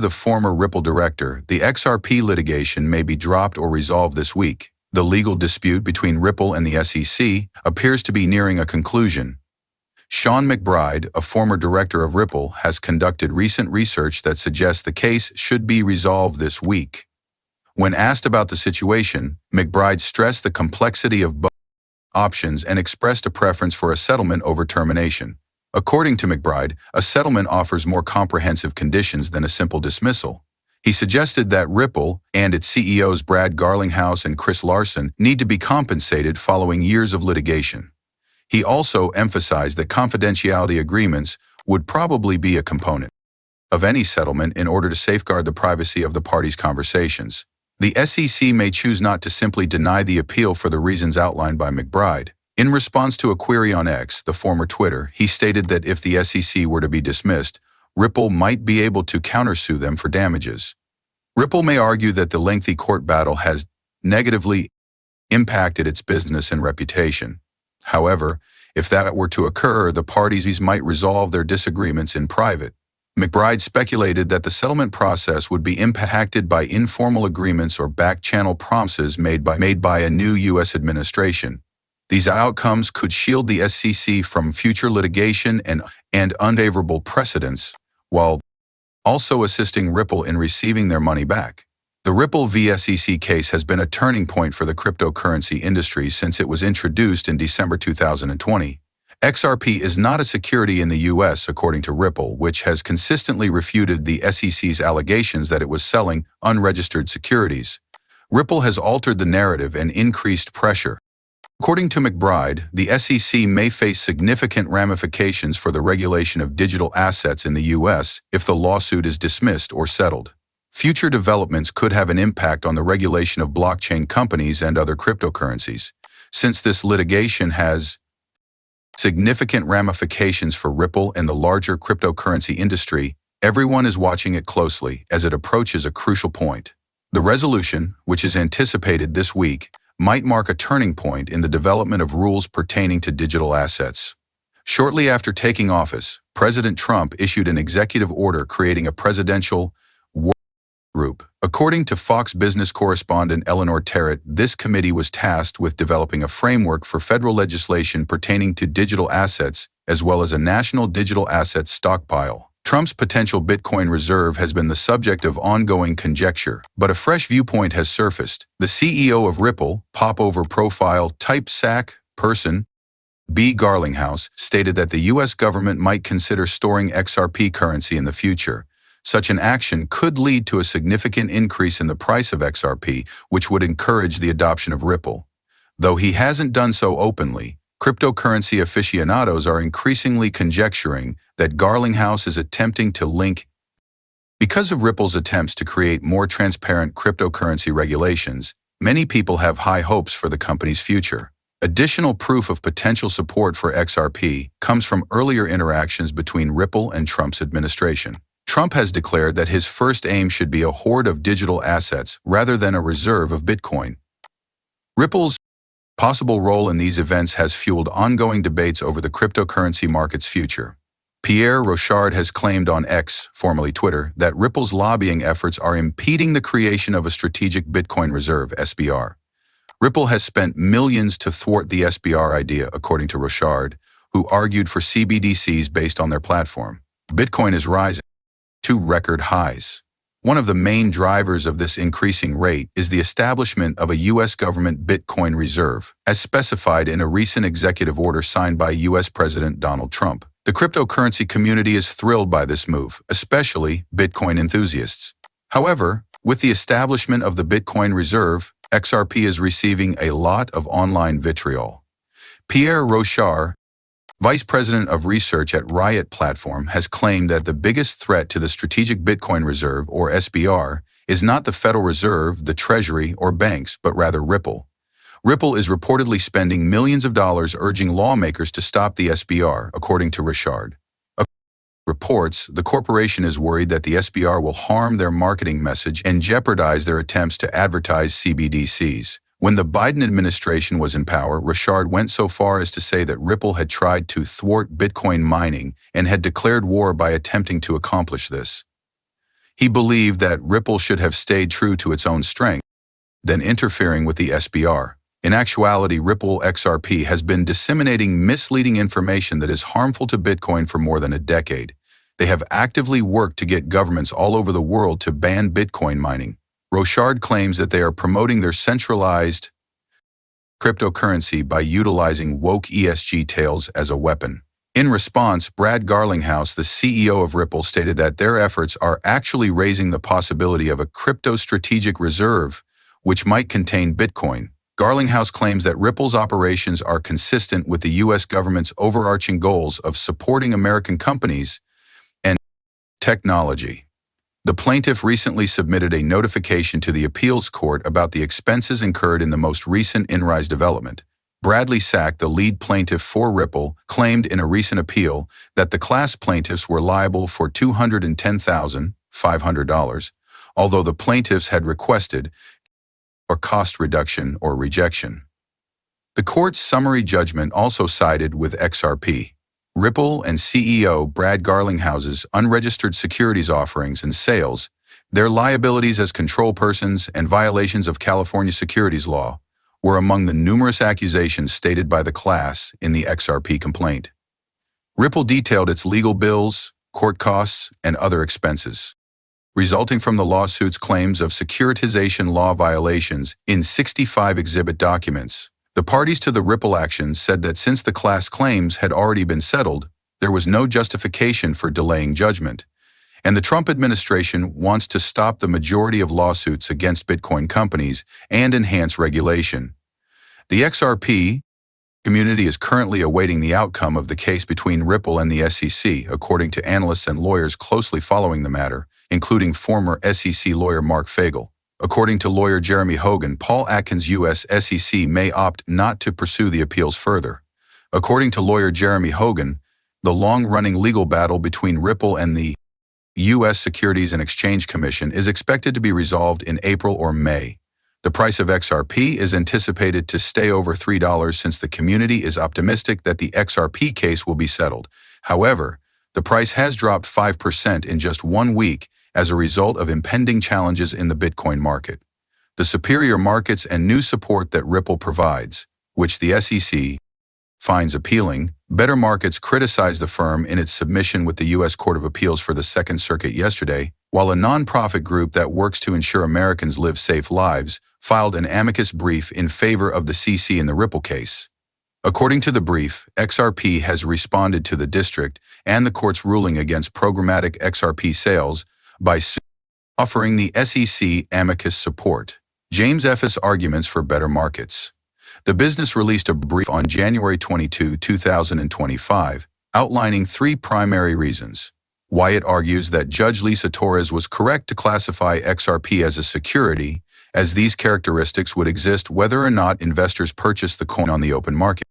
The former Ripple director, the XRP litigation may be dropped or resolved this week. The legal dispute between Ripple and the SEC appears to be nearing a conclusion. Sean McBride, a former director of Ripple, has conducted recent research that suggests the case should be resolved this week. When asked about the situation, McBride stressed the complexity of both options and expressed a preference for a settlement over termination. According to McBride, a settlement offers more comprehensive conditions than a simple dismissal. He suggested that Ripple and its CEOs Brad Garlinghouse and Chris Larson need to be compensated following years of litigation. He also emphasized that confidentiality agreements would probably be a component of any settlement in order to safeguard the privacy of the parties' conversations. The SEC may choose not to simply deny the appeal for the reasons outlined by McBride. In response to a query on X, the former Twitter, he stated that if the SEC were to be dismissed, Ripple might be able to countersue them for damages. Ripple may argue that the lengthy court battle has negatively impacted its business and reputation. However, if that were to occur, the parties might resolve their disagreements in private. McBride speculated that the settlement process would be impacted by informal agreements or back-channel promises made by a new U.S. administration. These outcomes could shield the SEC from future litigation and unfavorable precedents, while also assisting Ripple in receiving their money back. The Ripple v. SEC case has been a turning point for the cryptocurrency industry since it was introduced in December 2020. XRP is not a security in the U.S., according to Ripple, which has consistently refuted the SEC's allegations that it was selling unregistered securities. Ripple has altered the narrative and increased pressure. According to McBride, the SEC may face significant ramifications for the regulation of digital assets in the U.S. if the lawsuit is dismissed or settled. Future developments could have an impact on the regulation of blockchain companies and other cryptocurrencies. Since this litigation has significant ramifications for Ripple and the larger cryptocurrency industry, everyone is watching it closely as it approaches a crucial point. The resolution, which is anticipated this week, might mark a turning point in the development of rules pertaining to digital assets. Shortly after taking office, President Trump issued an executive order creating a presidential working group. According to Fox Business correspondent Eleanor Terrett, this committee was tasked with developing a framework for federal legislation pertaining to digital assets, as well as a national digital assets stockpile. Trump's potential Bitcoin reserve has been the subject of ongoing conjecture, but a fresh viewpoint has surfaced. The CEO of Ripple, popover profile type SAC person, B. Garlinghouse, stated that the U.S. government might consider storing XRP currency in the future. Such an action could lead to a significant increase in the price of XRP, which would encourage the adoption of Ripple. Though he hasn't done so openly, cryptocurrency aficionados are increasingly conjecturing that Garlinghouse is attempting to link. Because of Ripple's attempts to create more transparent cryptocurrency regulations, many people have high hopes for the company's future. Additional proof of potential support for XRP comes from earlier interactions between Ripple and Trump's administration. Trump has declared that his first aim should be a hoard of digital assets rather than a reserve of Bitcoin. Ripple's possible role in these events has fueled ongoing debates over the cryptocurrency market's future. Pierre Rochard has claimed on X, formerly Twitter, that Ripple's lobbying efforts are impeding the creation of a strategic Bitcoin reserve, SBR. Ripple has spent millions to thwart the SBR idea, according to Rochard, who argued for CBDCs based on their platform. Bitcoin is rising to record highs. One of the main drivers of this increasing rate is the establishment of a U.S. government Bitcoin reserve, as specified in a recent executive order signed by U.S. President Donald Trump. The cryptocurrency community is thrilled by this move, especially Bitcoin enthusiasts. However, with the establishment of the Bitcoin reserve, XRP is receiving a lot of online vitriol. Pierre Rochard, Vice President of Research at Riot Platform, has claimed that the biggest threat to the Strategic Bitcoin Reserve, or SBR, is not the Federal Reserve, the Treasury, or banks, but rather Ripple. Ripple is reportedly spending millions of dollars urging lawmakers to stop the SBR, according to Rochard. According to reports, the corporation is worried that the SBR will harm their marketing message and jeopardize their attempts to advertise CBDCs. When the Biden administration was in power, Rochard went so far as to say that Ripple had tried to thwart Bitcoin mining and had declared war by attempting to accomplish this. He believed that Ripple should have stayed true to its own strength, than interfering with the SBR. In actuality, Ripple XRP has been disseminating misleading information that is harmful to Bitcoin for more than a decade. They have actively worked to get governments all over the world to ban Bitcoin mining. Rochard claims that they are promoting their centralized cryptocurrency by utilizing woke ESG tales as a weapon. In response, Brad Garlinghouse, the CEO of Ripple, stated that their efforts are actually raising the possibility of a crypto strategic reserve, which might contain Bitcoin. Garlinghouse claims that Ripple's operations are consistent with the U.S. government's overarching goals of supporting American companies and technology. The plaintiff recently submitted a notification to the appeals court about the expenses incurred in the most recent Inrise development. Bradley Sack, the lead plaintiff for Ripple, claimed in a recent appeal that the class plaintiffs were liable for $210,500, although the plaintiffs had requested a cost reduction or rejection. The court's summary judgment also sided with XRP. Ripple and CEO Brad Garlinghouse's unregistered securities offerings and sales, their liabilities as control persons, and violations of California securities law were among the numerous accusations stated by the class in the XRP complaint. Ripple detailed its legal bills, court costs, and other expenses resulting from the lawsuit's claims of securitization law violations in 65 exhibit documents. The parties to the Ripple action said that since the class claims had already been settled, there was no justification for delaying judgment, and the Trump administration wants to stop the majority of lawsuits against Bitcoin companies and enhance regulation. The XRP community is currently awaiting the outcome of the case between Ripple and the SEC, according to analysts and lawyers closely following the matter, including former SEC lawyer Mark Fagel. According to lawyer Jeremy Hogan, Paul Atkins' U.S. SEC may opt not to pursue the appeals further. According to lawyer Jeremy Hogan, the long-running legal battle between Ripple and the U.S. Securities and Exchange Commission is expected to be resolved in April or May. The price of XRP is anticipated to stay over $3 since the community is optimistic that the XRP case will be settled. However, the price has dropped 5% in just 1 week as a result of impending challenges in the Bitcoin market. The superior markets and new support that Ripple provides, which the SEC finds appealing, Better Markets criticized the firm in its submission with the U.S. Court of Appeals for the Second Circuit yesterday, while a nonprofit group that works to ensure Americans live safe lives filed an amicus brief in favor of the CC in the Ripple case. According to the brief, XRP has responded to the district and the court's ruling against programmatic XRP sales by offering the SEC amicus support. James F.'s arguments for Better Markets. The business released a brief on January 22, 2025, outlining 3 primary reasons why it argues that Judge Lisa Torres was correct to classify XRP as a security, as these characteristics would exist whether or not investors purchase the coin on the open market.